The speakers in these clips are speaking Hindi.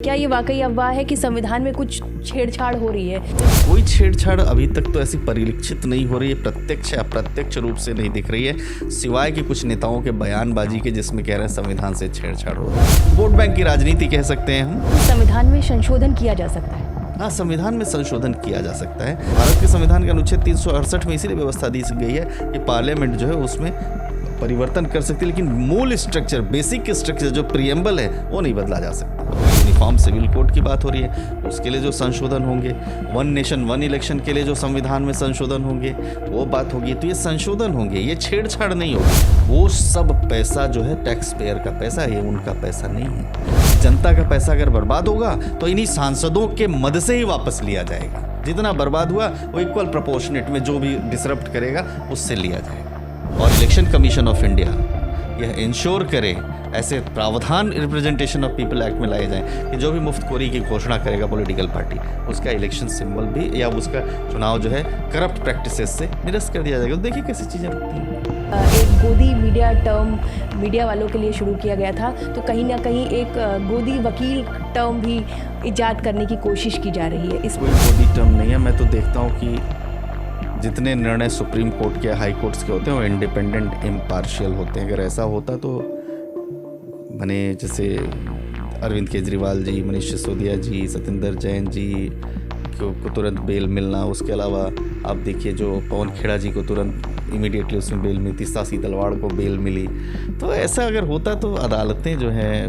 क्या ये वाकई अफवाह है कि संविधान में कुछ छेड़छाड़ हो रही है? कोई छेड़छाड़ अभी तक तो ऐसी परिलक्षित नहीं हो रही है, प्रत्यक्ष या अप्रत्यक्ष रूप से नहीं दिख रही है, सिवाय कि कुछ नेताओं के बयानबाजी के जिसमें कह रहे हैं संविधान से छेड़छाड़ हो रहा है। वोट बैंक की राजनीति कह सकते हैं हम। संविधान में संशोधन किया जा सकता है। हाँ, संविधान में संशोधन किया जा सकता है। भारत के संविधान के अनुच्छेद 368 में इसीलिए व्यवस्था दी गई है कि पार्लियामेंट जो है उसमें परिवर्तन कर सकती है, लेकिन मूल स्ट्रक्चर, बेसिक स्ट्रक्चर जो प्रिएम्बल है वो नहीं बदला जा सकता। यूनिफॉर्म सिविल कोड की बात हो रही है, उसके लिए जो संशोधन होंगे, वन नेशन वन इलेक्शन के लिए जो संविधान में संशोधन होंगे वो बात होगी। तो ये संशोधन होंगे, ये छेड़छाड़ नहीं होगी। वो सब पैसा जो है टैक्स पेयर का पैसा है, ये उनका पैसा नहीं है। जनता का पैसा अगर बर्बाद होगा तो इन्हीं सांसदों के मद से ही वापस लिया जाएगा। जितना बर्बाद हुआ वो इक्वल प्रोपोर्शनेट में जो भी डिसरप्ट करेगा उससे लिया जाएगा। और इलेक्शन कमीशन ऑफ इंडिया यह इंश्योर करे, ऐसे प्रावधान रिप्रेजेंटेशन ऑफ पीपल एक्ट में लाए जाएं कि जो भी मुफ्तखोरी की घोषणा करेगा पॉलिटिकल पार्टी, उसका इलेक्शन सिंबल भी या उसका चुनाव जो है करप्ट प्रैक्टिसेस से निरस्त कर दिया जाएगा। तो देखिए कैसी चीज़ें होती हैं। एक गोदी मीडिया टर्म मीडिया वालों के लिए शुरू किया गया था, तो कहीं ना कहीं एक गोदी वकील टर्म भी इजाद करने की कोशिश की जा रही है। इस कोई गोदी टर्म नहीं है। मैं तो देखता हूँ कि जितने निर्णय सुप्रीम कोर्ट के, हाई कोर्ट्स के होते हैं वो इंडिपेंडेंट, इम्पार्शियल होते हैं। अगर ऐसा होता तो मैंने जैसे अरविंद केजरीवाल जी, मनीष सिसोदिया जी, सत्येंद्र जैन जी को तुरंत बेल मिलना, उसके अलावा आप देखिए जो पवन खेड़ा जी को तुरंत इमीडिएटली उसमें बेल मिली, तीस्ता तलवाड़ को बेल मिली। तो ऐसा अगर होता तो अदालतें जो है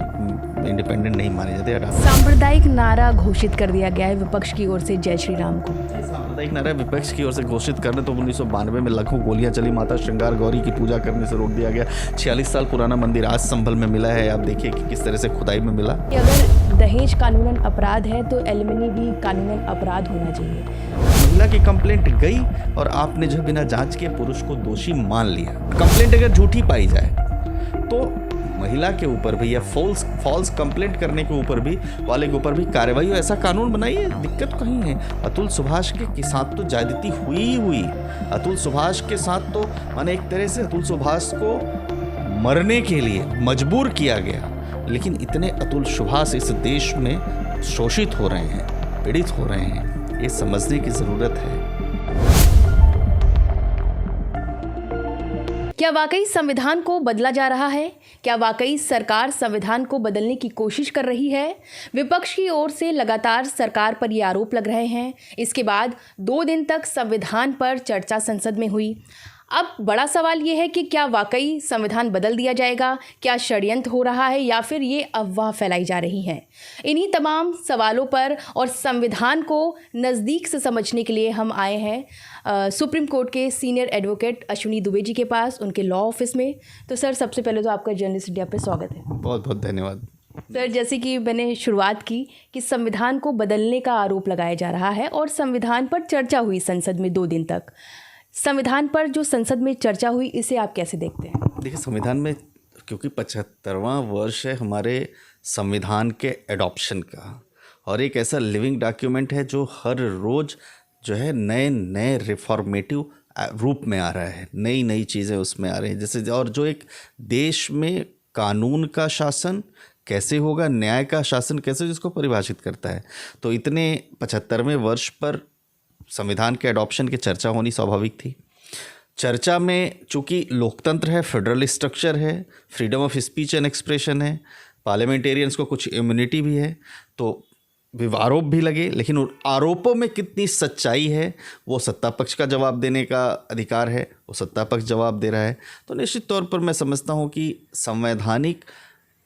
इंडिपेंडेंट नहीं मानी जाती। सांप्रदायिक नारा घोषित कर दिया गया है विपक्ष की ओर से जय श्री राम को। सांप्रदायिक नारा विपक्ष की ओर से घोषित करने तो 1992 में लाखों गोलियां चली, माता श्रृंगार गौरी की पूजा करने से रोक दिया गया। 46 साल पुराना मंदिर आज संभल में मिला है। आप देखिए कि किस तरह से खुदाई में मिला। अगर दहेज कानूनन अपराध है तो एलिमनी भी कानूनन अपराध होना चाहिए। महिला की कंप्लेंट गई और आपने जो बिना जांच के पुरुष को दोषी मान लिया। कंप्लेंट अगर झूठी पाई जाए तो महिला के ऊपर भी या फॉल्स कंप्लेंट करने के ऊपर भी वाले के ऊपर भी कार्रवाई हो, ऐसा कानून बनाइए। दिक्कत कहीं है। अतुल सुभाष के साथ तो ज्यादती हुई। अतुल सुभाष के साथ तो माने एक तरह से अतुल सुभाष को मरने के लिए मजबूर किया गया, लेकिन इतने अतुल सुभाष इस देश में शोषित हो रहे हैं, पीड़ित हो रहे हैं, ये समझने की जरूरत है। क्या वाकई संविधान को बदला जा रहा है? क्या वाकई सरकार संविधान को बदलने की कोशिश कर रही है? विपक्ष की ओर से लगातार सरकार पर ये आरोप लग रहे हैं। इसके बाद 2 दिन तक संविधान पर चर्चा संसद में हुई। अब बड़ा सवाल ये है कि क्या वाकई संविधान बदल दिया जाएगा? क्या षड्यंत्र हो रहा है या फिर ये अफवाह फैलाई जा रही है? इन्हीं तमाम सवालों पर और संविधान को नज़दीक से समझने के लिए हम आए हैं सुप्रीम कोर्ट के सीनियर एडवोकेट अश्विनी दुबे जी के पास, उनके लॉ ऑफिस में। तो सर, सबसे पहले तो आपका जर्नलिस्ट इंडिया पे स्वागत है। बहुत बहुत धन्यवाद। सर, जैसे कि मैंने शुरुआत की कि संविधान को बदलने का आरोप लगाया जा रहा है और संविधान पर चर्चा हुई संसद में 2 दिन तक। संविधान पर जो संसद में चर्चा हुई, इसे आप कैसे देखते हैं? देखिए, संविधान में क्योंकि 75वां वर्ष है हमारे संविधान के एडॉप्शन का, और एक ऐसा लिविंग डॉक्यूमेंट है जो हर रोज़ जो है नए नए रिफॉर्मेटिव रूप में आ रहा है, नई नई चीज़ें उसमें आ रही हैं। जैसे और जो एक देश में कानून का शासन कैसे होगा, न्याय का शासन कैसे, जिसको परिभाषित करता है। तो इतने 75वें वर्ष पर संविधान के एडॉप्शन की चर्चा होनी स्वाभाविक थी। चर्चा में चूँकि लोकतंत्र है, फेडरल स्ट्रक्चर है, freedom of speech and expression है, पार्लियामेंटेरियंस को कुछ इम्यूनिटी भी है, तो आरोप भी लगे। लेकिन उन आरोपों में कितनी सच्चाई है वो सत्ता पक्ष का जवाब देने का अधिकार है, वो सत्ता पक्ष जवाब दे रहा है। तो निश्चित तौर पर मैं समझता हूँ कि संवैधानिक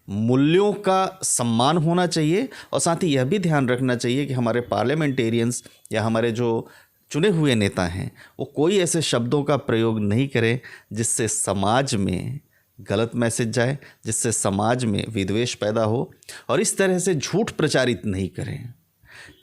मूल्यों का सम्मान होना चाहिए, और साथ ही यह भी ध्यान रखना चाहिए कि हमारे पार्लियामेंटेरियंस या हमारे जो चुने हुए नेता हैं वो कोई ऐसे शब्दों का प्रयोग नहीं करें जिससे समाज में गलत मैसेज जाए, जिससे समाज में विद्वेष पैदा हो, और इस तरह से झूठ प्रचारित नहीं करें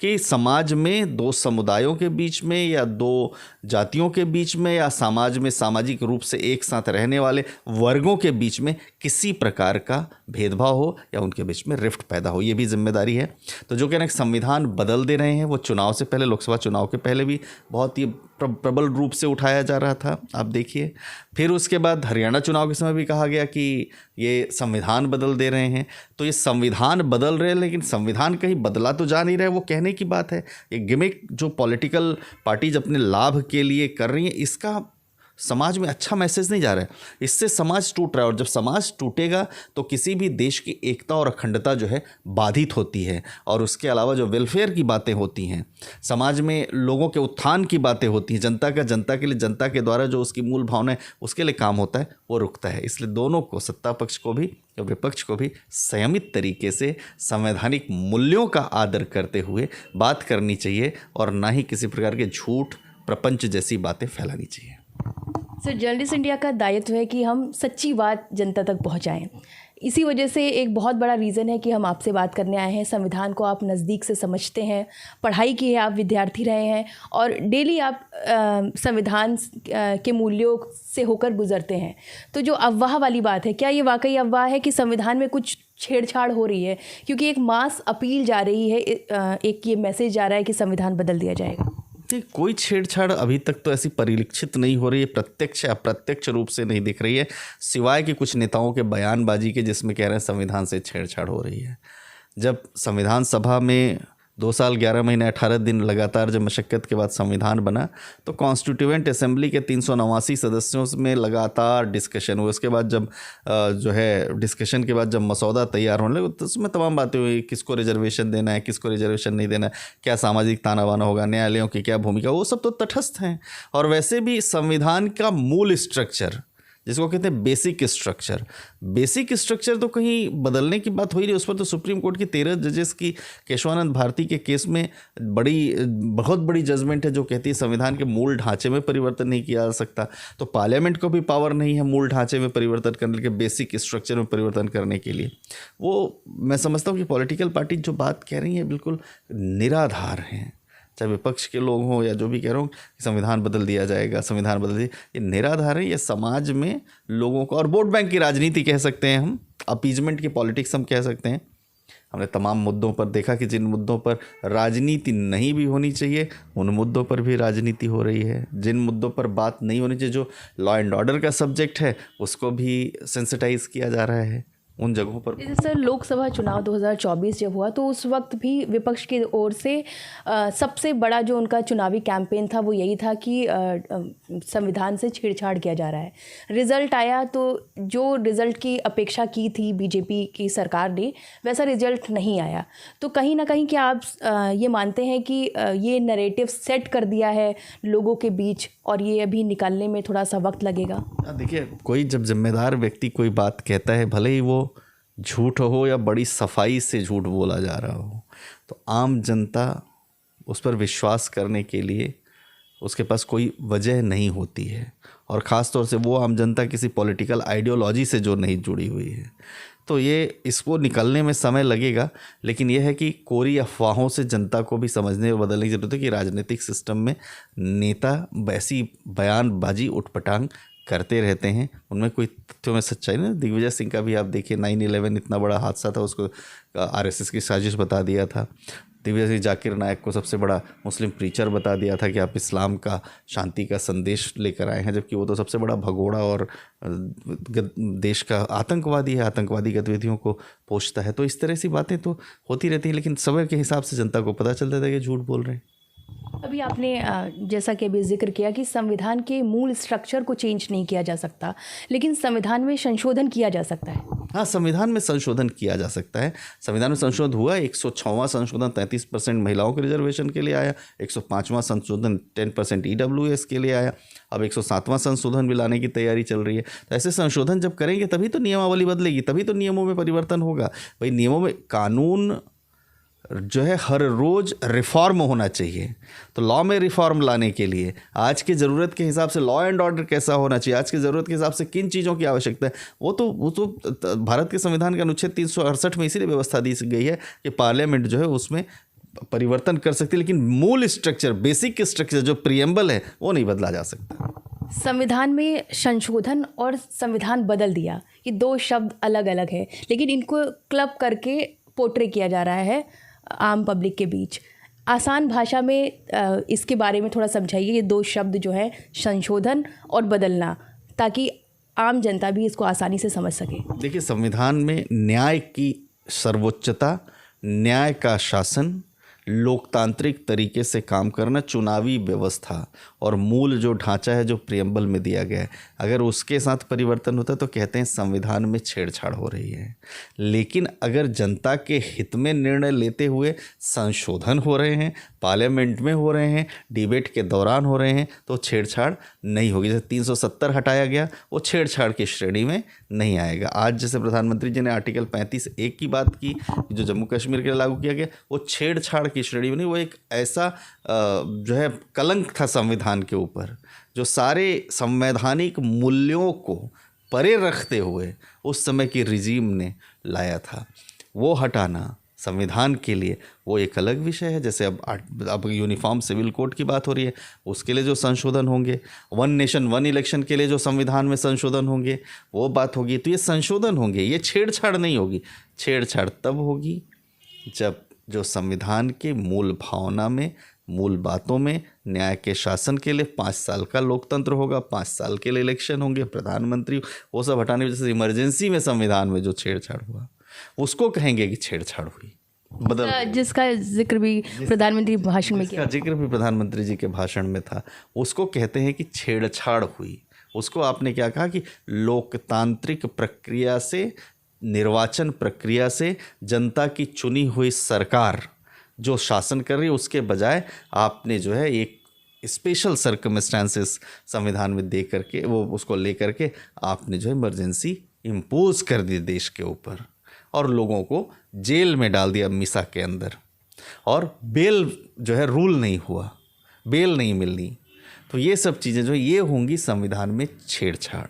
कि समाज में 2 समुदायों के बीच में या 2 जातियों के बीच में या समाज में सामाजिक रूप से एक साथ रहने वाले वर्गों के बीच में किसी प्रकार का भेदभाव हो या उनके बीच में रिफ्ट पैदा हो। ये भी जिम्मेदारी है। तो जो कहना संविधान बदल दे रहे हैं, वो चुनाव से पहले, लोकसभा चुनाव के पहले भी बहुत ही प्रबल रूप से उठाया जा रहा था, आप देखिए। फिर उसके बाद हरियाणा चुनाव के समय भी कहा गया कि ये संविधान बदल दे रहे हैं। तो ये संविधान बदल रहे हैं, लेकिन संविधान कहीं बदला तो जा नहीं रहा है, वो कहने की बात है। ये गिमिक जो पॉलिटिकल पार्टीज अपने लाभ के लिए कर रही हैं, इसका समाज में अच्छा मैसेज नहीं जा रहा है। इससे समाज टूट रहा है, और जब समाज टूटेगा तो किसी भी देश की एकता और अखंडता जो है बाधित होती है। और उसके अलावा जो वेलफेयर की बातें होती हैं, समाज में लोगों के उत्थान की बातें होती हैं, जनता का जनता के लिए, जनता के द्वारा जो उसकी मूल भावना है उसके लिए काम होता है, वो रुकता है। इसलिए दोनों को, सत्ता पक्ष को भी और विपक्ष को भी संयमित तरीके से संवैधानिक मूल्यों का आदर करते हुए बात करनी चाहिए, और ना ही किसी प्रकार के झूठ प्रपंच जैसी बातें फैलानी चाहिए। सर, जर्नलिस्ट इंडिया का दायित्व है कि हम सच्ची बात जनता तक पहुंचाएं। इसी वजह से एक बहुत बड़ा रीज़न है कि हम आपसे बात करने आए हैं। संविधान को आप नज़दीक से समझते हैं, पढ़ाई की है, आप विद्यार्थी रहे हैं और डेली आप संविधान के मूल्यों से होकर गुजरते हैं। तो जो अफवाह वाली बात है, क्या ये वाकई अफवाह है कि संविधान में कुछ छेड़छाड़ हो रही है? क्योंकि एक मास अपील जा रही है, एक ये मैसेज जा रहा है कि संविधान बदल दिया जाएगा। कोई छेड़छाड़ अभी तक तो ऐसी परिलक्षित नहीं हो रही है, प्रत्यक्ष या अप्रत्यक्ष रूप से नहीं दिख रही है, सिवाय कि कुछ नेताओं के बयानबाजी के, जिसमें कह रहे हैं संविधान से छेड़छाड़ हो रही है। जब संविधान सभा में 2 साल 11 महीने 18 दिन लगातार जब मशक्क़त के बाद संविधान बना, तो कॉन्स्टिट्यूएंट असेंबली के 389 सदस्यों में लगातार डिस्कशन हुआ। उसके बाद जब जो है डिस्कशन के बाद जब मसौदा तैयार होने लगा, तो उसमें तमाम बातें हुई, किसको रिजर्वेशन देना है, किसको रिजर्वेशन नहीं देना है, क्या सामाजिक ताना बाना होगा, न्यायालयों की क्या भूमिका, वो सब तो तटस्थ हैं। और वैसे भी संविधान का मूल स्ट्रक्चर, जिसको कहते हैं बेसिक स्ट्रक्चर तो कहीं बदलने की बात हो ही नहीं। उस पर तो सुप्रीम कोर्ट की 13 जजेस की केशवानंद भारती के केस में बहुत बड़ी जजमेंट है, जो कहती है संविधान के मूल ढांचे में परिवर्तन नहीं किया जा सकता। तो पार्लियामेंट को भी पावर नहीं है मूल ढांचे में परिवर्तन करने के, बेसिक स्ट्रक्चर में परिवर्तन करने के लिए। वो मैं समझता हूँ कि पॉलिटिकल पार्टी जो बात कह रही है बिल्कुल निराधार हैं। चाहे विपक्ष के लोग हों या जो भी कह रहा हूँ कि संविधान बदल दिया जाएगा, संविधान बदल दिया, ये निराधार है। ये समाज में लोगों को, और वोट बैंक की राजनीति कह सकते हैं हम, अपीजमेंट की पॉलिटिक्स हम कह सकते हैं। हमने तमाम मुद्दों पर देखा कि जिन मुद्दों पर राजनीति नहीं भी होनी चाहिए, उन मुद्दों पर भी राजनीति हो रही है। जिन मुद्दों पर बात नहीं होनी चाहिए, जो लॉ एंड ऑर्डर का सब्जेक्ट है, उसको भी सेंसिटाइज किया जा रहा है उन जगहों पर। जैसे सर, लोकसभा चुनाव 2024 जब हुआ, तो उस वक्त भी विपक्ष की ओर से सबसे बड़ा जो उनका चुनावी कैंपेन था वो यही था कि संविधान से छेड़छाड़ किया जा रहा है। रिज़ल्ट आया तो जो रिज़ल्ट की अपेक्षा की थी बीजेपी की सरकार ने, वैसा रिज़ल्ट नहीं आया। तो कहीं ना कहीं क्या आप ये मानते हैं कि ये नैरेटिव सेट कर दिया है लोगों के बीच, और ये अभी निकालने में थोड़ा सा वक्त लगेगा? देखिए, कोई जब जिम्मेदार व्यक्ति कोई बात कहता है, भले ही वो झूठ हो या बड़ी सफाई से झूठ बोला जा रहा हो, तो आम जनता उस पर विश्वास करने के लिए उसके पास कोई वजह नहीं होती है। और ख़ास तौर से वो आम जनता किसी पॉलिटिकल आइडियोलॉजी से जो नहीं जुड़ी हुई है। तो ये इसको निकलने में समय लगेगा, लेकिन यह है कि कोरी अफवाहों से जनता को भी समझने और बदलने की ज़रूरत है कि राजनीतिक सिस्टम में नेता वैसी बयानबाजी उठपटांग करते रहते हैं, उनमें कोई तथ्यों में सच्चाई नहीं। दिग्विजय सिंह का भी आप देखिए, 9/11 इतना बड़ा हादसा था, उसको आरएसएस की साजिश बता दिया था। दिग्विजय सिंह जाकिर नायक को सबसे बड़ा मुस्लिम प्रीचर बता दिया था कि आप इस्लाम का, शांति का संदेश लेकर आए हैं, जबकि वो तो सबसे बड़ा भगोड़ा और देश का आतंकवादी है, आतंकवादी गतिविधियों को पोषता है। तो इस तरह सी बातें तो होती रहती हैं, लेकिन समय के हिसाब से जनता को पता चलता था कि झूठ बोल रहे हैं। अभी आपने जैसा कि अभी जिक्र किया कि संविधान के मूल स्ट्रक्चर को चेंज नहीं किया जा सकता, लेकिन संविधान में संशोधन किया जा सकता है। हाँ, संविधान में संशोधन किया जा सकता है। संविधान में संशोधन हुआ, 106वां संशोधन 33% महिलाओं के रिजर्वेशन के लिए आया, 105वां संशोधन 10% EWS के लिए आया, अब 107वां संशोधन भी लाने की तैयारी चल रही है। तो ऐसे संशोधन जब करेंगे तभी तो नियमावली बदलेगी, तभी तो नियमों में परिवर्तन होगा। भाई, नियमों में, कानून जो है हर रोज़ रिफॉर्म होना चाहिए। तो लॉ में रिफॉर्म लाने के लिए आज की ज़रूरत के हिसाब से लॉ एंड ऑर्डर कैसा होना चाहिए, आज की ज़रूरत के हिसाब से किन चीज़ों की आवश्यकता है, वो तो भारत के संविधान के अनुच्छेद 368 में इसीलिए व्यवस्था दी गई है कि पार्लियामेंट जो है उसमें परिवर्तन कर सकती है, लेकिन मूल स्ट्रक्चर, बेसिक स्ट्रक्चर जो प्रियम्बल है, वो नहीं बदला जा सकता। संविधान में संशोधन और संविधान बदल दिया, ये दो शब्द अलग अलग है, लेकिन इनको क्लब करके पोर्ट्रे किया जा रहा है आम पब्लिक के बीच। आसान भाषा में इसके बारे में थोड़ा समझाइए, ये दो शब्द जो है संशोधन और बदलना, ताकि आम जनता भी इसको आसानी से समझ सके। देखिए, संविधान में न्याय की सर्वोच्चता, न्याय का शासन, लोकतांत्रिक तरीके से काम करना, चुनावी व्यवस्था और मूल जो ढांचा है जो प्रियम्बल में दिया गया है, अगर उसके साथ परिवर्तन होता है तो कहते हैं संविधान में छेड़छाड़ हो रही है। लेकिन अगर जनता के हित में निर्णय लेते हुए संशोधन हो रहे हैं, पार्लियामेंट में हो रहे हैं, डिबेट के दौरान हो रहे हैं, तो छेड़छाड़ नहीं होगी। जैसे 370 हटाया गया, वो छेड़छाड़ की श्रेणी में नहीं आएगा। आज जैसे प्रधानमंत्री जी ने आर्टिकल 35(1) की बात की, जो जम्मू कश्मीर के लिए लागू किया गया, वो छेड़छाड़ की श्रेणी में नहीं, वो एक ऐसा जो है कलंक था संविधान के ऊपर, जो सारे संवैधानिक मूल्यों को परे रखते हुए उस समय की रिजीम ने लाया था। वो हटाना संविधान के लिए वो एक अलग विषय है। जैसे अब यूनिफॉर्म सिविल कोड की बात हो रही है, उसके लिए जो संशोधन होंगे, वन नेशन वन इलेक्शन के लिए जो संविधान में संशोधन होंगे, वो बात होगी। तो ये संशोधन होंगे, ये छेड़छाड़ नहीं होगी। छेड़छाड़ तब होगी जब जो संविधान के मूल भावना में, मूल बातों में, न्याय के शासन के लिए 5 साल का लोकतंत्र होगा, 5 साल के लिए इलेक्शन होंगे, प्रधानमंत्री, वो सब हटाने की वजह से इमरजेंसी में संविधान में जो छेड़छाड़ हुआ, उसको कहेंगे कि छेड़छाड़ हुई। जिसका जिक्र भी प्रधानमंत्री भाषण में किया, जिक्र भी प्रधानमंत्री जी के भाषण में था, उसको कहते हैं कि छेड़छाड़ हुई। उसको आपने क्या कहा कि लोकतांत्रिक प्रक्रिया से, निर्वाचन प्रक्रिया से जनता की चुनी हुई सरकार जो शासन कर रही है, उसके बजाय आपने जो है एक स्पेशल सर्कमस्टांसेस संविधान में दे करके, वो उसको ले करके आपने जो है इमरजेंसी इम्पोज कर दी देश के ऊपर, और लोगों को जेल में डाल दिया मिसा के अंदर, और बेल जो है रूल नहीं हुआ, बेल नहीं मिलनी। तो ये सब चीज़ें जो ये होंगी संविधान में छेड़छाड़।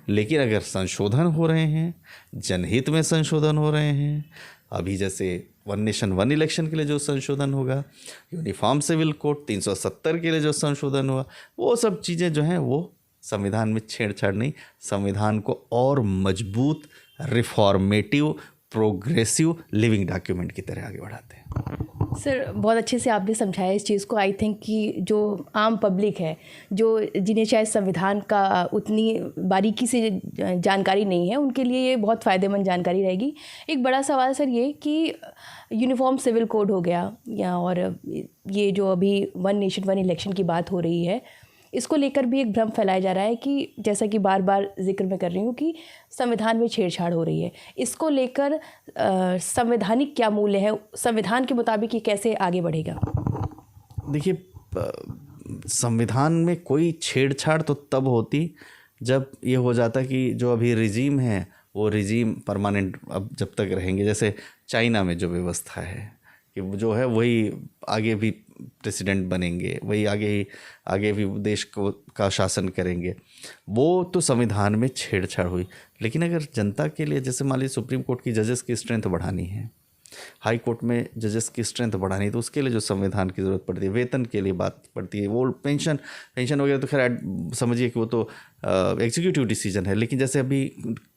लेकिन अगर संशोधन हो रहे हैं, जनहित में संशोधन हो रहे हैं, अभी जैसे वन नेशन वन इलेक्शन के लिए जो संशोधन होगा, यूनिफॉर्म सिविल कोड 370 के लिए जो संशोधन हुआ, वो सब चीज़ें जो हैं वो संविधान में छेड़छाड़ नहीं, संविधान को और मजबूत, रिफॉर्मेटिव, प्रोग्रेसिव लिविंग डॉक्यूमेंट की तरह आगे बढ़ाते हैं। सर, बहुत अच्छे से आपने समझाया इस चीज़ को। आई थिंक कि जो आम पब्लिक है, जो जिन्हें शायद संविधान का उतनी बारीकी से जानकारी नहीं है, उनके लिए ये बहुत फ़ायदेमंद जानकारी रहेगी। एक बड़ा सवाल सर ये कि यूनिफॉर्म सिविल कोड हो गया, या और ये जो अभी वन नेशन वन इलेक्शन की बात हो रही है, इसको लेकर भी एक भ्रम फैलाया जा रहा है कि जैसा कि बार बार जिक्र मैं कर रही हूँ कि संविधान में छेड़छाड़ हो रही है। इसको लेकर संवैधानिक क्या मूल्य है, संविधान के मुताबिक ये कैसे आगे बढ़ेगा? देखिए, संविधान में कोई छेड़छाड़ तो तब होती जब ये हो जाता कि जो अभी रिजीम है वो रिजीम परमानेंट अब जब तक रहेंगे। जैसे चाइना में जो व्यवस्था है कि जो है वही आगे भी प्रेसिडेंट बनेंगे, वही आगे भी देश को का शासन करेंगे, वो तो संविधान में छेड़छाड़ हुई। लेकिन अगर जनता के लिए, जैसे मान लीजिए सुप्रीम कोर्ट की जजेस की स्ट्रेंथ बढ़ानी है, हाई कोर्ट में जजेस की स्ट्रेंथ बढ़ानी है, तो उसके लिए जो संविधान की ज़रूरत पड़ती है, वेतन के लिए बात पड़ती है, वो पेंशन वगैरह तो खैर समझिए कि वो तो एग्जीक्यूटिव डिसीजन है। लेकिन जैसे अभी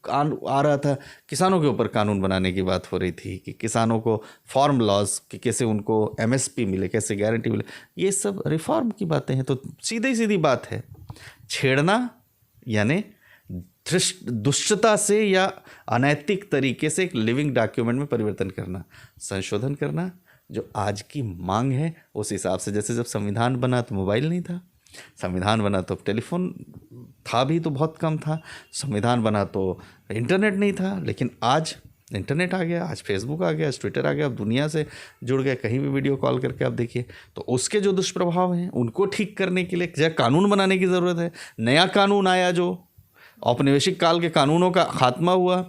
आ रहा था, किसानों के ऊपर कानून बनाने की बात हो रही थी कि किसानों को फार्म लॉज कि कैसे उनको MSP मिले, कैसे गारंटी मिले, ये सब रिफॉर्म की बातें हैं। तो सीधी बात है, छेड़ना यानी दुष्टता से या अनैतिक तरीके से एक लिविंग डॉक्यूमेंट में परिवर्तन करना, संशोधन करना, जो आज की मांग है उस हिसाब से। जैसे जब संविधान बना तो मोबाइल नहीं था, संविधान बना तो टेलीफोन था भी तो बहुत कम था, संविधान बना तो इंटरनेट नहीं था, लेकिन आज इंटरनेट आ गया, आज फेसबुक आ गया, आज ट्विटर आ गया, अब दुनिया से जुड़ गए, कहीं भी वीडियो कॉल करके आप देखिए। तो उसके जो दुष्प्रभाव हैं उनको ठीक करने के लिए क्या कानून बनाने की ज़रूरत है। नया कानून आया, जो औपनिवेशिक काल के कानूनों का खात्मा हुआ,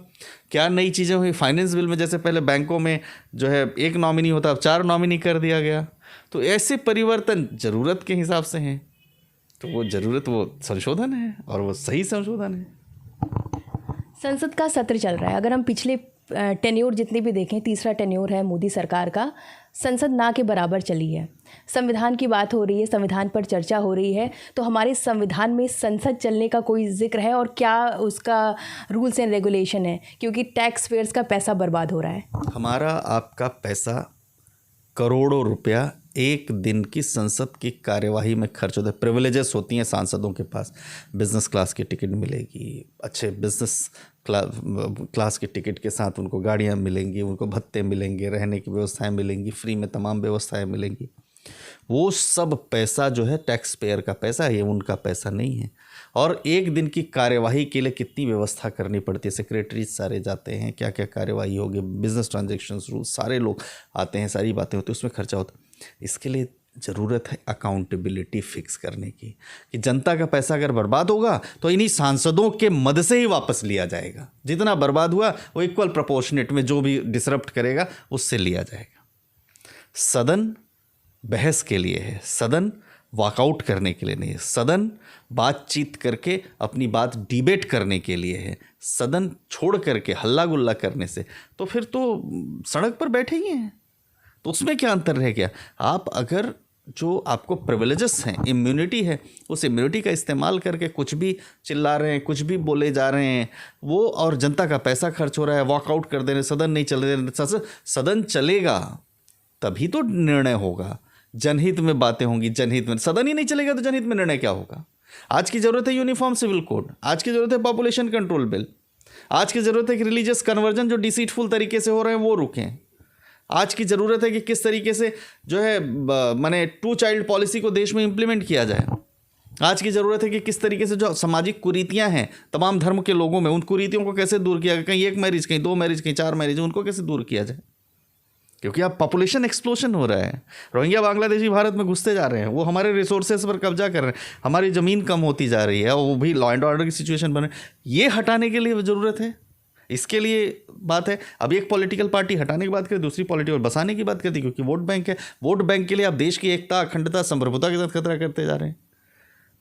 क्या नई चीज़ें हुई फाइनेंस बिल में। जैसे पहले बैंकों में जो है 1 नॉमिनी होता, अब 4 नॉमिनी कर दिया गया। तो ऐसे परिवर्तन ज़रूरत के हिसाब से हैं, तो वो ज़रूरत वो संशोधन है और वो सही संशोधन है। संसद का सत्र चल रहा है, अगर हम पिछले टेन्योर जितने भी देखें, तीसरा टेन्योर है मोदी सरकार का, संसद ना के बराबर चली है। संविधान की बात हो रही है, संविधान पर चर्चा हो रही है, तो हमारे संविधान में संसद चलने का कोई जिक्र है और क्या उसका रूल्स एंड रेगुलेशन है? क्योंकि टैक्स पेयर्स का पैसा बर्बाद हो रहा है। हमारा आपका पैसा, करोड़ों रुपया एक दिन की संसद की कार्यवाही में खर्च होता है। प्रिविलेजेस होती हैं सांसदों के पास, बिजनेस क्लास की टिकट मिलेगी, अच्छे बिजनेस क्लास के टिकट के साथ उनको गाड़ियाँ मिलेंगी, उनको भत्ते मिलेंगे, रहने की व्यवस्थाएं मिलेंगी, फ्री में तमाम व्यवस्थाएं मिलेंगी। वो सब पैसा जो है टैक्स पेयर का पैसा है, ये उनका पैसा नहीं है। और एक दिन की कार्यवाही के लिए कितनी व्यवस्था करनी पड़ती है, सेक्रेटरी सारे जाते हैं, क्या क्या कार्यवाही होगी, बिजनेस ट्रांजेक्शन्स रूल, सारे लोग आते हैं, सारी बातें होती हैं, उसमें खर्चा होता है। इसके लिए ज़रूरत है अकाउंटेबिलिटी फिक्स करने की, कि जनता का पैसा अगर बर्बाद होगा तो इन्हीं सांसदों के मद से ही वापस लिया जाएगा। जितना बर्बाद हुआ वो इक्वल प्रोपोर्शनेट में जो भी डिसरप्ट करेगा उससे लिया जाएगा। सदन बहस के लिए है, सदन वॉकआउट करने के लिए नहीं है, सदन बातचीत करके अपनी बात डिबेट करने के लिए है। सदन छोड़ करके हल्ला गुल्ला करने से तो फिर तो सड़क पर बैठे ही हैं, तो उसमें क्या अंतर रह गया। आप अगर जो आपको प्रिविलेजेस हैं, इम्यूनिटी है, उस इम्यूनिटी का इस्तेमाल करके कुछ भी चिल्ला रहे हैं, कुछ भी बोले जा रहे हैं वो, और जनता का पैसा खर्च हो रहा है, वॉकआउट कर दे रहे, सदन नहीं चल रहे, सदन चलेगा तभी तो निर्णय होगा, जनहित में बातें होंगी, जनहित में। सदन ही नहीं चलेगा तो जनहित में निर्णय क्या होगा। आज की ज़रूरत है यूनिफॉर्म सिविल कोड, आज की ज़रूरत है पॉपुलेशन कंट्रोल बिल, आज की ज़रूरत है कि रिलीजियस कन्वर्जन जो डिसीटफुल तरीके से हो रहे हैं वो रुकें। आज की ज़रूरत है कि किस तरीके से जो है माने 2 चाइल्ड पॉलिसी को देश में इम्प्लीमेंट किया जाए। आज की ज़रूरत है कि किस तरीके से जो सामाजिक कुरीतियां हैं तमाम धर्म के लोगों में, उन कुरीतियों को कैसे दूर किया जाए। कहीं 1 मैरिज, कहीं 2 मैरिज, कहीं 4 मैरिज, उनको कैसे दूर किया जाए। क्योंकि अब पॉपुलेशन एक्सप्लोशन हो रहा है, रोहिंग्या बांग्लादेशी भारत में घुसते जा रहे हैं, वो हमारे रिसोर्सेज पर कब्जा कर रहे हैं, हमारी ज़मीन कम होती जा रही है, वो भी लॉ एंड ऑर्डर की सिचुएशन बने, ये हटाने के लिए ज़रूरत है। इसके लिए बात है, अब एक पॉलिटिकल पार्टी हटाने की बात करे, दूसरी पॉलिटिकल बसाने की बात करती है, क्योंकि वोट बैंक है। वोट बैंक के लिए आप देश की एकता, अखंडता, संप्रभुता के साथ खतरा करते जा रहे हैं।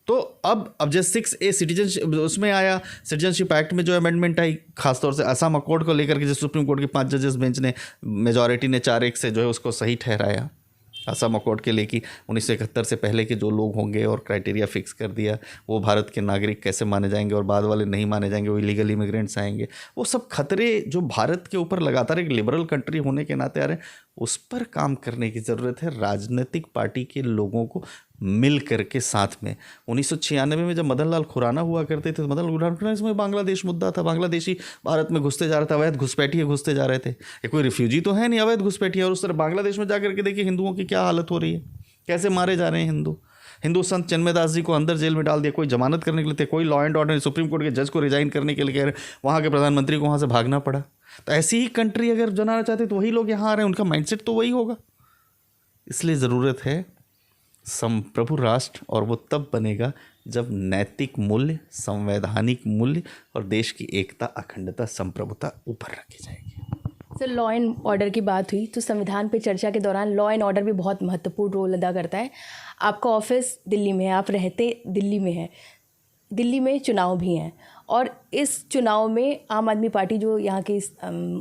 तो अब जैसे 6A सिटीजनशिप उसमें आया, सिटीजनशिप एक्ट में जो अमेंडमेंट आई, खासतौर से असम अकॉर्ड को लेकर के, जो सुप्रीम कोर्ट के 5 जजेस बेंच ने, मेजॉरिटी ने 4-1 से जो है उसको सही ठहराया। असम अकॉर्ड के लिए कि 1971 से पहले के जो लोग होंगे और क्राइटेरिया फिक्स कर दिया, वो भारत के नागरिक कैसे माने जाएंगे और बाद वाले नहीं माने जाएंगे, वो इलीगल इमिग्रेंट्स आएंगे। वो सब खतरे जो भारत के ऊपर लगातार एक लिबरल कंट्री होने के नाते आ रहे हैं, उस पर काम करने की ज़रूरत है राजनीतिक पार्टी के लोगों को मिल करके साथ में। 1996 में जब मदन लाल खुराना हुआ करते थे, तो मदन लाल खुराना इसमें बांग्लादेश मुद्दा था, बांग्लादेशी भारत में घुसते जा रहा था, अवैध घुसपैठिए घुसते जा रहे थे। ये कोई रिफ्यूजी तो है नहीं, अवैध घुसपैठिए। और उस तरह बांग्लादेश में जाकर के देखिए हिंदुओं की क्या हालत हो रही है, कैसे मारे जा रहे हैं हिंदू संत चिन्मयदास जी को अंदर जेल में डाल दिया, कोई जमानत करने के लिए थे, कोई law and order, supreme court के जज को रिजाइन करने के लिए कह रहे, वहाँ के प्रधानमंत्री को वहाँ से भागना पड़ा। तो ऐसी ही कंट्री अगर बनाना चाहते तो वही लोग यहाँ आ रहे हैं, उनका माइंडसेट तो वही होगा। इसलिए ज़रूरत है संप्रभु राष्ट्र, और वो तब बनेगा जब नैतिक मूल्य, संवैधानिक मूल्य और देश की एकता, अखंडता, संप्रभुता ऊपर रखी जाएगी। सर, लॉ एंड ऑर्डर की बात हुई तो संविधान पे चर्चा के दौरान लॉ एंड ऑर्डर भी बहुत महत्वपूर्ण रोल अदा करता है। आपका ऑफिस दिल्ली में है, आप रहते दिल्ली में हैं, दिल्ली में चुनाव भी हैं, और इस चुनाव में आम आदमी पार्टी जो यहाँ की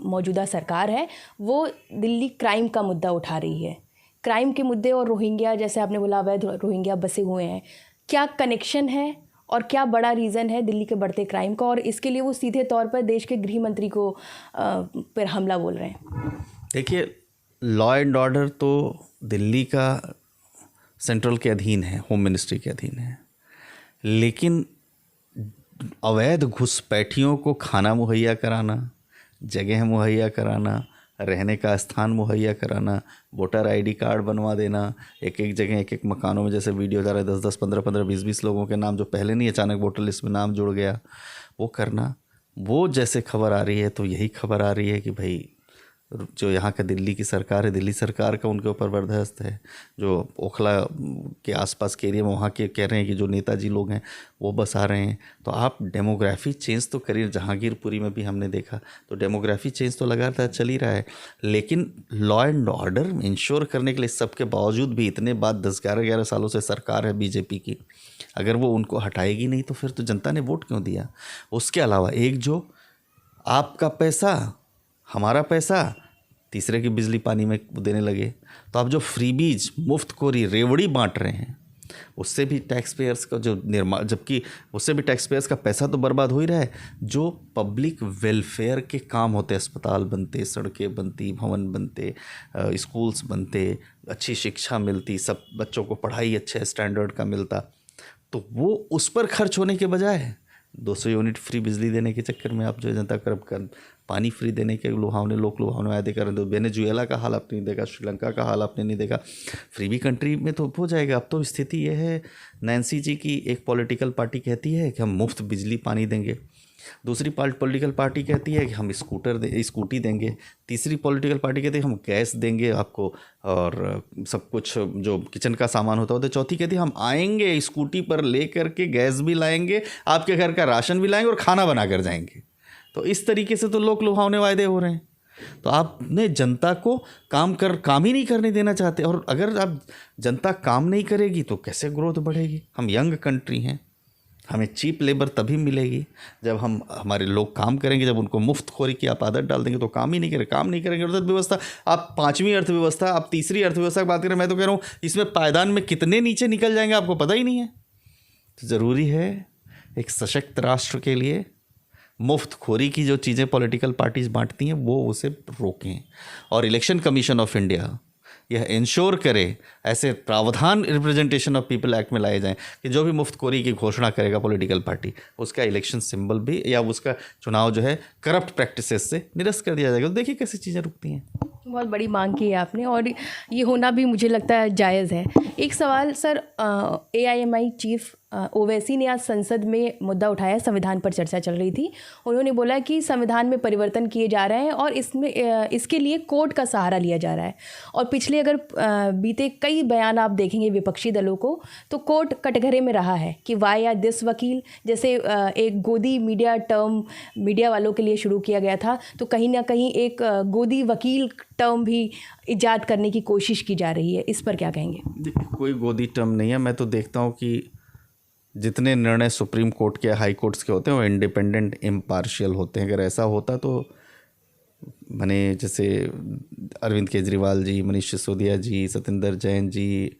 मौजूदा सरकार है वो दिल्ली क्राइम का मुद्दा उठा रही है। क्राइम के मुद्दे और रोहिंग्या, जैसे आपने बोला अवैध रोहिंग्या बसे हुए हैं, क्या कनेक्शन है और क्या बड़ा रीज़न है दिल्ली के बढ़ते क्राइम का, और इसके लिए वो सीधे तौर पर देश के गृह मंत्री को पर हमला बोल रहे हैं। देखिए, लॉ एंड ऑर्डर तो दिल्ली का सेंट्रल के अधीन है, होम मिनिस्ट्री के अधीन है, लेकिन अवैध घुसपैठियों को खाना मुहैया कराना, जगह मुहैया कराना, रहने का स्थान मुहैया कराना, वोटर आईडी कार्ड बनवा देना, एक एक जगह एक एक मकानों में जैसे वीडियो जा रहा है, 10-10, 15-15, 20-20 लोगों के नाम जो पहले नहीं, अचानक वोटर लिस्ट में नाम जुड़ गया, वो करना। वो जैसे खबर आ रही है तो यही खबर आ रही है कि भाई जो यहाँ का दिल्ली की सरकार है, दिल्ली सरकार का उनके ऊपर बर्दाश्त है। जो ओखला के आसपास के एरिया में वहाँ के कह रहे हैं कि जो नेताजी लोग हैं वो बस आ रहे हैं। तो आप डेमोग्राफी चेंज तो करिए, जहांगीरपुरी में भी हमने देखा, तो डेमोग्राफी चेंज तो लगातार चल ही रहा है, लेकिन लॉ एंड ऑर्डर इंश्योर करने के लिए सबके बावजूद भी इतने बाद 10-11 सालों से सरकार है बीजेपी की, अगर वो उनको हटाएगी नहीं तो फिर तो जनता ने वोट क्यों दिया। उसके अलावा एक जो आपका पैसा हमारा पैसा, तीसरे की बिजली पानी में देने लगे, तो आप जो फ्रीबीज, मुफ्तखोरी, रेवड़ी बांट रहे हैं, उससे भी टैक्स पेयर्स का जो निर्माण, जबकि उससे भी टैक्स पेयर्स का पैसा तो बर्बाद हो ही रहा है। जो पब्लिक वेलफेयर के काम होते, अस्पताल बनते, सड़कें बनती, भवन बनते, स्कूल्स बनते, अच्छी शिक्षा मिलती, सब बच्चों को पढ़ाई अच्छे स्टैंडर्ड का मिलता, तो वो उस पर खर्च होने के बजाय 200 यूनिट फ्री बिजली देने के चक्कर में आप जो जनता कर पानी फ्री देने के लुभावने वादे कर रहे हैं। तो वेनेजुएला का हाल आपने नहीं देखा, श्रीलंका का हाल आपने नहीं देखा। फ्री भी कंट्री में तो हो जाएगा। अब तो स्थिति ये है, नैन्सी जी की एक पॉलिटिकल पार्टी कहती है कि हम मुफ्त बिजली पानी देंगे, दूसरी पॉलिटिकल पार्टी कहती है कि हम स्कूटी देंगे, तीसरी पॉलिटिकल पार्टी कहती है हम गैस देंगे आपको और सब कुछ जो किचन का सामान होता है, तो चौथी कहती है हम आएंगे स्कूटी पर ले करके, गैस भी लाएंगे, आपके घर का राशन भी लाएंगे और खाना बना कर जाएंगे। तो इस तरीके से तो लोग लुभावने वायदे हो रहे हैं। तो आपने जनता को काम ही नहीं करने देना चाहते, और अगर आप जनता काम नहीं करेगी तो कैसे ग्रोथ बढ़ेगी। हम यंग कंट्री हैं, हमें चीप लेबर तभी मिलेगी जब हमारे लोग काम करेंगे। जब उनको मुफ्तखोरी की आप आदत डाल देंगे तो काम नहीं करेंगे। अर्थव्यवस्था, आप 5वीं अर्थव्यवस्था, आप तीसरी अर्थव्यवस्था की बात करें, मैं तो कह रहा हूँ इसमें पायदान में कितने नीचे निकल जाएंगे आपको पता ही नहीं है। तो ज़रूरी है एक सशक्त राष्ट्र के लिए मुफ्तखोरी की जो चीज़ें पॉलिटिकल पार्टीज बांटती हैं वो उसे रोकें, और इलेक्शन कमीशन ऑफ इंडिया यह इंश्योर करे ऐसे प्रावधान रिप्रेजेंटेशन ऑफ पीपल एक्ट में लाए जाएं कि जो भी मुफ्तखोरी की घोषणा करेगा पॉलिटिकल पार्टी, उसका इलेक्शन सिंबल भी या उसका चुनाव जो है करप्ट प्रैक्टिसेस से निरस्त कर दिया जाएगा। तो देखिए कैसी चीज़ें रुकती हैं। बहुत बड़ी मांग की है आपने, और ये होना भी मुझे लगता है जायज़ है। एक सवाल सर, AIMI चीफ ओवैसी ने आज संसद में मुद्दा उठाया, संविधान पर चर्चा चल रही थी। उन्होंने बोला कि संविधान में परिवर्तन किए जा रहे हैं और इसके लिए कोर्ट का सहारा लिया जा रहा है। और पिछले अगर बीते कई बयान आप देखेंगे विपक्षी दलों को, तो कोर्ट कटघरे में रहा है कि वाई या दिस वकील, जैसे एक गोदी मीडिया टर्म मीडिया वालों के लिए शुरू किया गया था, तो कहीं ना कहीं एक गोदी वकील टर्म भी इजाद करने की कोशिश की जा रही है। इस पर क्या कहेंगे? कोई गोदी टर्म नहीं है। मैं तो देखता हूँ कि जितने निर्णय सुप्रीम कोर्ट के, हाई कोर्ट्स के होते हैं वो इंडिपेंडेंट, इम्पार्शियल होते हैं। अगर ऐसा होता तो मैंने जैसे अरविंद केजरीवाल जी, मनीष सिसोदिया जी, सत्येंद्र जैन जी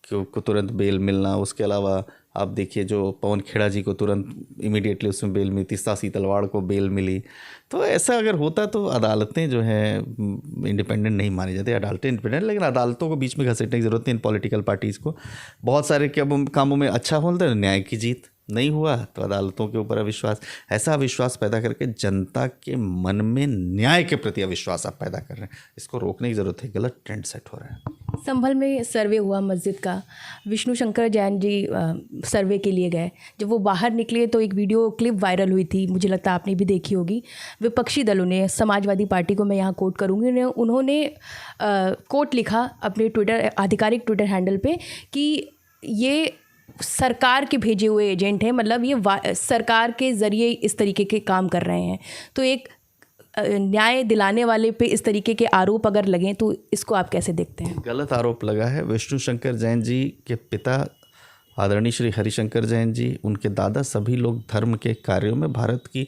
को तुरंत बेल मिलना, उसके अलावा आप देखिए जो पवन खेड़ा जी को तुरंत इमीडिएटली उसमें बेल मिली, सासी तलवाड़ को बेल मिली। तो ऐसा अगर होता तो अदालतें जो हैं इंडिपेंडेंट नहीं मानी जाती। अदालतें इंडिपेंडेंट, लेकिन अदालतों को बीच में घसीटने की ज़रूरत नहीं इन पॉलिटिकल पार्टीज़ को। बहुत सारे कामों में अच्छा होता है, न्याय की जीत नहीं हुआ तो अदालतों के ऊपर अविश्वास, ऐसा अविश्वास पैदा करके जनता के मन में न्याय के प्रति अविश्वास आप पैदा कर रहे हैं। इसको रोकने की ज़रूरत है, गलत ट्रेंड सेट हो रहा है। संभल में सर्वे हुआ मस्जिद का, विष्णु शंकर जैन जी सर्वे के लिए गए। जब वो बाहर निकले तो एक वीडियो क्लिप वायरल हुई थी, मुझे लगता है आपने भी देखी होगी। विपक्षी दलों ने, समाजवादी पार्टी को मैं यहाँ कोट करूँगी, उन्होंने कोट लिखा अपने आधिकारिक ट्विटर हैंडल पे कि ये सरकार के भेजे हुए एजेंट हैं, मतलब ये सरकार के ज़रिए इस तरीके के काम कर रहे हैं। तो एक न्याय दिलाने वाले पे इस तरीके के आरोप अगर लगें तो इसको आप कैसे देखते हैं? गलत आरोप लगा है। विष्णु शंकर जैन जी के पिता आदरणीय श्री हरिशंकर जैन जी, उनके दादा, सभी लोग धर्म के कार्यों में भारत की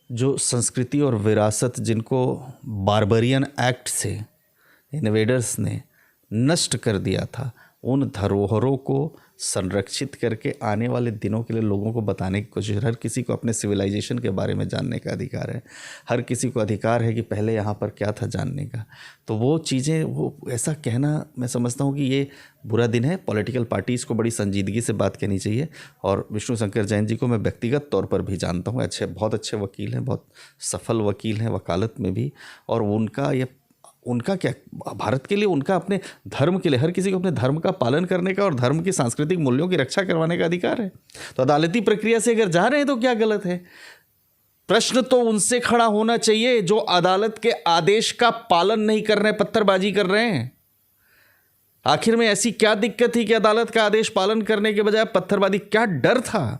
जो संस्कृति और विरासत, जिनको बारबरियन एक्ट से इन्वेडर्स ने नष्ट कर दिया था, उन धरोहरों को संरक्षित करके आने वाले दिनों के लिए लोगों को बताने की कोशिश। हर किसी को अपने सिविलाइजेशन के बारे में जानने का अधिकार है, हर किसी को अधिकार है कि पहले यहाँ पर क्या था जानने का। तो वो चीज़ें, वो ऐसा कहना, मैं समझता हूँ कि ये बुरा दिन है। पॉलिटिकल पार्टीज़ को बड़ी संजीदगी से बात कहनी चाहिए। और विष्णु शंकर जैन जी को मैं व्यक्तिगत तौर पर भी जानता हूँ, बहुत अच्छे वकील हैं, बहुत सफल वकील हैं वकालत में भी। और उनका क्या, भारत के लिए, उनका अपने धर्म के लिए, हर किसी को अपने धर्म का पालन करने का और धर्म की सांस्कृतिक मूल्यों की रक्षा करवाने का अधिकार है। तो अदालती प्रक्रिया से अगर जा रहे हैं तो क्या गलत है? प्रश्न तो उनसे खड़ा होना चाहिए जो अदालत के आदेश का पालन नहीं कर रहे हैं, पत्थरबाजी कर रहे हैं। आखिर में ऐसी क्या दिक्कत थी कि अदालत का आदेश पालन करने के बजाय पत्थरबाजी? क्या डर था?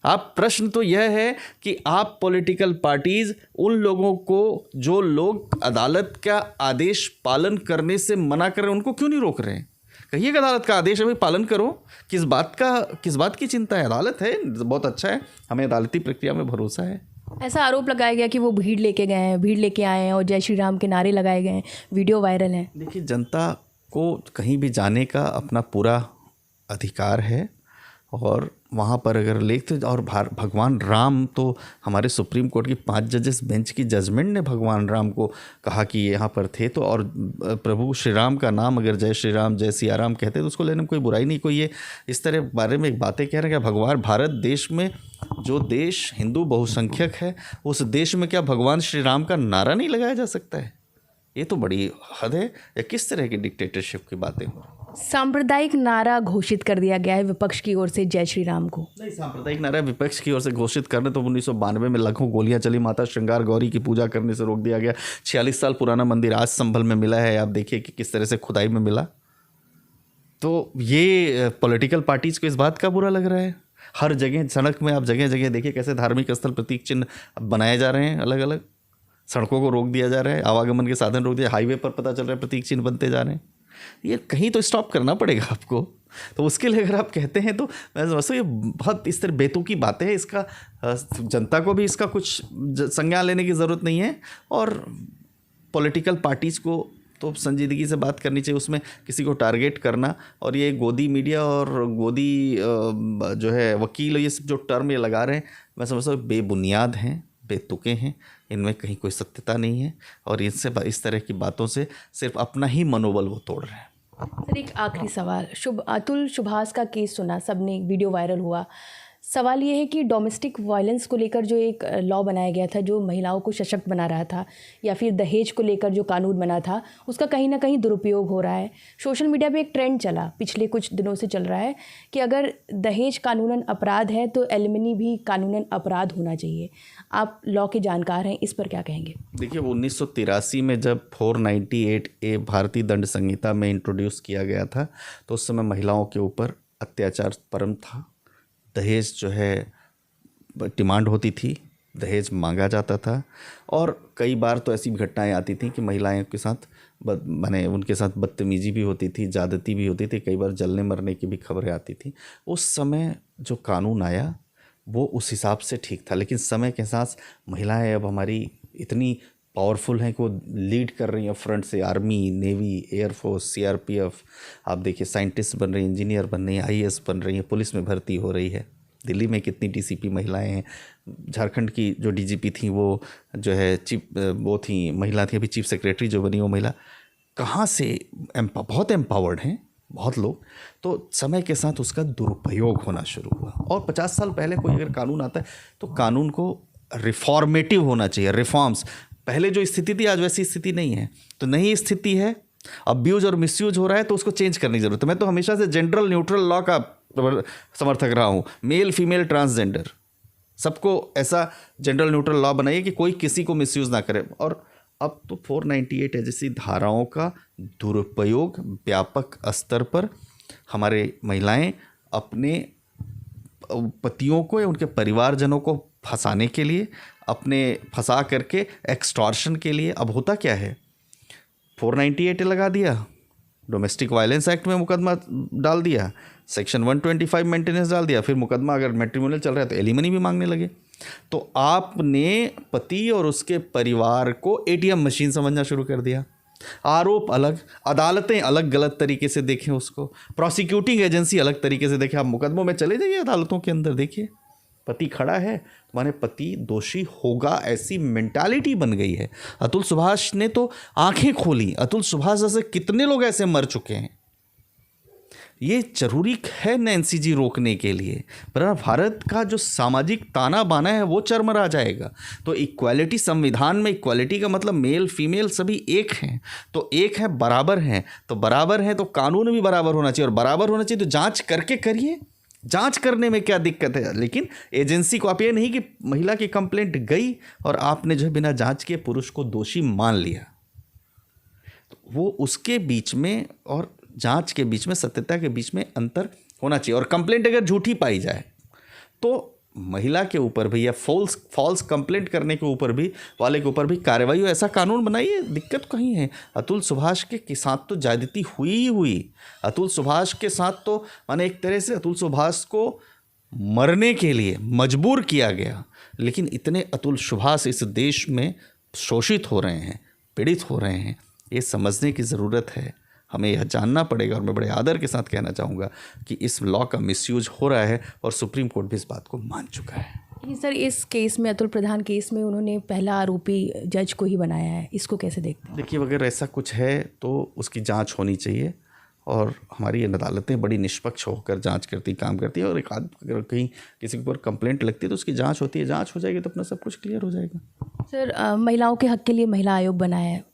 आप प्रश्न तो यह है कि आप पॉलिटिकल पार्टीज उन लोगों को, जो लोग अदालत का आदेश पालन करने से मना कर रहे हैं, उनको क्यों नहीं रोक रहे हैं? कहिए कि अदालत का आदेश अभी पालन करो। किस बात की चिंता है? अदालत है, बहुत अच्छा है, हमें अदालती प्रक्रिया में भरोसा है। ऐसा आरोप लगाया गया कि वो भीड़ लेके गए हैं, भीड़ लेके आए हैं और जय श्री राम के नारे लगाए गए हैं, वीडियो वायरल है। देखिए, जनता को कहीं भी जाने का अपना पूरा अधिकार है। और वहाँ पर अगर लेखते और भगवान राम तो हमारे सुप्रीम कोर्ट की 5 जजेस बेंच की जजमेंट ने भगवान राम को कहा कि ये यहाँ पर थे, तो और प्रभु श्री राम का नाम अगर जय श्री राम जय सिया राम कहते तो उसको लेने में कोई बुराई नहीं। कोई ये इस तरह बारे में बातें कह रहे हैं कि भगवान भारत देश में, जो देश हिंदू बहुसंख्यक है, उस देश में क्या भगवान श्री राम का नारा नहीं लगाया जा सकता है? ये तो बड़ी हद है। या किस तरह की डिक्टेटरशिप की बातें हो? सांप्रदायिक नारा घोषित कर दिया गया है विपक्ष की ओर से जय श्री राम को। नहीं, सांप्रदायिक नारा विपक्ष की ओर से घोषित करने तो 1992 में लाखों गोलियां चली, माता श्रृंगार गौरी की पूजा करने से रोक दिया गया। 46 साल पुराना मंदिर आज संभल में मिला है। आप देखिए कि किस तरह से खुदाई में मिला। तो ये पॉलिटिकल पार्टीज को इस बात का बुरा लग रहा है। हर जगह सड़क में आप जगह जगह देखिए कैसे धार्मिक स्थल प्रतीक चिन्ह बनाए जा रहे हैं, अलग अलग सड़कों को रोक दिया जा रहा है, आवागमन के साधन रोक दिया, हाईवे पर पता चल रहा है प्रतीक चिन्ह बनते जा रहे हैं। ये कहीं तो स्टॉप करना पड़ेगा आपको। तो उसके लिए अगर आप कहते हैं तो मैं समझता हूँ ये बहुत इस तरह बेतुकी बातें हैं। इसका जनता को भी इसका कुछ संज्ञान लेने की ज़रूरत नहीं है, और पॉलिटिकल पार्टीज़ को तो संजीदगी से बात करनी चाहिए। उसमें किसी को टारगेट करना और ये गोदी मीडिया और गोदी जो है वकील, ये सब जो टर्म ये लगा रहे हैं, मैं समझता हूँ बेबुनियाद हैं, बेतुके हैं, इनमें कहीं कोई सत्यता नहीं है। और इनसे इस तरह की बातों से सिर्फ अपना ही मनोबल वो तोड़ रहे हैं। सर, एक आखिरी सवाल। अतुल सुभाष का केस सुना सबने, वीडियो वायरल हुआ। सवाल ये है कि डोमेस्टिक वायलेंस को लेकर जो एक लॉ बनाया गया था जो महिलाओं को सशक्त बना रहा था, या फिर दहेज को लेकर जो कानून बना था, उसका कहीं ना कहीं दुरुपयोग हो रहा है। सोशल मीडिया पे एक ट्रेंड चला, पिछले कुछ दिनों से चल रहा है कि अगर दहेज कानूनन अपराध है तो एलिमनी भी कानूनन अपराध होना चाहिए। आप लॉ के जानकार हैं, इस पर क्या कहेंगे? देखिए, 1983 में जब 498A भारतीय दंड संहिता में इंट्रोड्यूस किया गया था तो उस समय महिलाओं के ऊपर अत्याचार परम था। दहेज जो है डिमांड होती थी, दहेज मांगा जाता था, और कई बार तो ऐसी घटनाएं आती थी कि महिलाएं के साथ उनके साथ बदतमीजी भी होती थी, ज़्यादती भी होती थी, कई बार जलने मरने की भी खबरें आती थी। उस समय जो कानून आया वो उस हिसाब से ठीक था, लेकिन समय के साथ महिलाएं अब हमारी इतनी पावरफुल हैं कि वो लीड कर रही हैं फ्रंट से। आर्मी, नेवी, एयरफोर्स, CRPF, आप देखिए साइंटिस्ट बन रही हैं, इंजीनियर बन रही हैं, IAS बन रही हैं, पुलिस में भर्ती हो रही है। दिल्ली में कितनी DCP महिलाएं हैं। झारखंड की जो DGP थी वो जो है वो थी, महिला थी। अभी चीफ सेक्रेटरी जो बनी वो महिला। कहाँ से बहुत एम्पावर्ड हैं बहुत लोग। तो समय के साथ उसका दुरुपयोग होना शुरू हुआ। और 50 साल पहले कोई अगर कानून आता है तो कानून को रिफॉर्मेटिव होना चाहिए, रिफॉर्म्स। पहले जो स्थिति थी आज वैसी स्थिति नहीं है, तो नई स्थिति है, अब्यूज और मिसयूज हो रहा है, तो उसको चेंज करने की जरूरत है। मैं तो हमेशा से जेंडर न्यूट्रल लॉ का समर्थक रहा हूँ। मेल, फीमेल, ट्रांसजेंडर, सबको ऐसा जेंडर न्यूट्रल लॉ बनाइए कि कोई किसी को मिसयूज ना करे। और अब तो 498 जैसी धाराओं का दुरुपयोग व्यापक स्तर पर हमारे महिलाएं अपने पतियों को या उनके परिवारजनों को फंसाने के लिए, अपने फंसा करके एक्सटॉर्शन के लिए। अब होता क्या है, 498 लगा दिया, डोमेस्टिक वायलेंस एक्ट में मुकदमा डाल दिया, सेक्शन 125 मेंटेनेंस डाल दिया, फिर मुकदमा अगर मैट्रिमोनियल चल रहा है तो एलिमनी भी मांगने लगे। तो आपने पति और उसके परिवार को ATM मशीन समझना शुरू कर दिया। आरोप अलग, अदालतें अलग गलत तरीके से देखें उसको, प्रोसिक्यूटिंग एजेंसी अलग तरीके से देखें। आप मुकदमों में चले जाइए अदालतों के अंदर, देखिए पति खड़ा है, माने पति दोषी होगा, ऐसी मेंटालिटी बन गई है। अतुल सुभाष ने तो आंखें खोली। अतुल सुभाष जैसे कितने लोग ऐसे मर चुके हैं। ये जरूरी है NCG रोकने के लिए, पर भारत का जो सामाजिक ताना बाना है वो चरमरा जाएगा। तो इक्वालिटी, संविधान में इक्वालिटी का मतलब मेल फीमेल सभी एक हैं, तो एक है, बराबर हैं, तो बराबर हैं तो कानून भी बराबर होना चाहिए। और बराबर होना चाहिए तो जांच करके करिए, जांच करने में क्या दिक्कत है। लेकिन एजेंसी को आप ये नहीं कि महिला की कंप्लेंट गई और आपने जो है बिना जांच के पुरुष को दोषी मान लिया। तो वो उसके बीच में और जांच के बीच में, सत्यता के बीच में अंतर होना चाहिए। और कंप्लेंट अगर झूठी पाई जाए तो महिला के ऊपर भी या फॉल्स कंप्लेंट करने के ऊपर भी वाले के ऊपर भी कार्रवाई हो, ऐसा कानून बनाइए। दिक्कत कहीं है। अतुल सुभाष के साथ तो ज्यादती हुई। अतुल सुभाष के साथ तो माने एक तरह से अतुल सुभाष को मरने के लिए मजबूर किया गया। लेकिन इतने अतुल सुभाष इस देश में शोषित हो रहे हैं, पीड़ित हो रहे हैं, ये समझने की ज़रूरत है। हमें यह जानना पड़ेगा। और मैं बड़े आदर के साथ कहना चाहूँगा कि इस लॉ का मिसयूज हो रहा है और सुप्रीम कोर्ट भी इस बात को मान चुका है। लेकिन सर इस केस में, अतुल प्रधान केस में, उन्होंने पहला आरोपी जज को ही बनाया है, इसको कैसे देखते हैं? देखिए, अगर ऐसा कुछ है तो उसकी जांच होनी चाहिए और हमारी अदालतें बड़ी निष्पक्ष होकर जांच करती, काम करती है। और एक अगर कहीं किसी के ऊपर कंप्लेंट लगती है तो उसकी जांच होती है, जांच हो जाएगी तो अपना सब कुछ क्लियर हो जाएगा। सर महिलाओं के हक के लिए महिला आयोग बनाया है।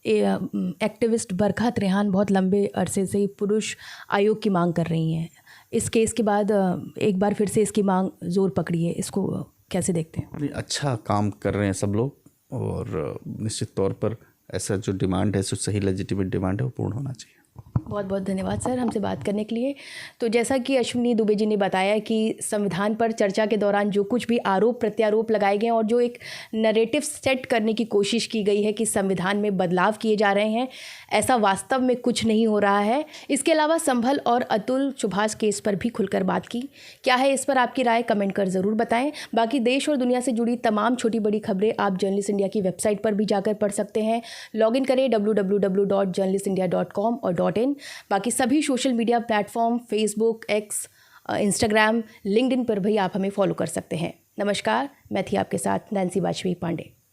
एक्टिविस्ट बरखा त्रेहान बहुत लंबे अरसे से पुरुष आयोग की मांग कर रही हैं। इस केस के बाद एक बार फिर से इसकी मांग जोर पकड़ी है, इसको कैसे देखते हैं? नहीं, अच्छा काम कर रहे हैं सब लोग और निश्चित तौर पर ऐसा जो डिमांड है, जो सही लेजिटिमेट डिमांड है, वो पूर्ण होना चाहिए। बहुत बहुत धन्यवाद सर हमसे बात करने के लिए। तो जैसा कि अश्विनी दुबे जी ने बताया कि संविधान पर चर्चा के दौरान जो कुछ भी आरोप प्रत्यारोप लगाए गए हैं और जो एक नैरेटिव सेट करने की कोशिश की गई है कि संविधान में बदलाव किए जा रहे हैं, ऐसा वास्तव में कुछ नहीं हो रहा है। इसके अलावा संभल और अतुल सुभाष केस पर भी खुलकर बात की। क्या है इस पर आपकी राय, कमेंट कर ज़रूर बताएं। बाकी देश और दुनिया से जुड़ी तमाम छोटी बड़ी खबरें आप जर्नलिस्ट इंडिया की वेबसाइट पर भी जाकर पढ़ सकते हैं। लॉगिन करें www.journalistindia.com और .in। बाकी सभी social media platform Facebook, x, Instagram, LinkedIn पर भी आप हमें फॉलो कर सकते हैं। नमस्कार, मैं थी आपके साथ नैन्सी वाजपेयी पांडे।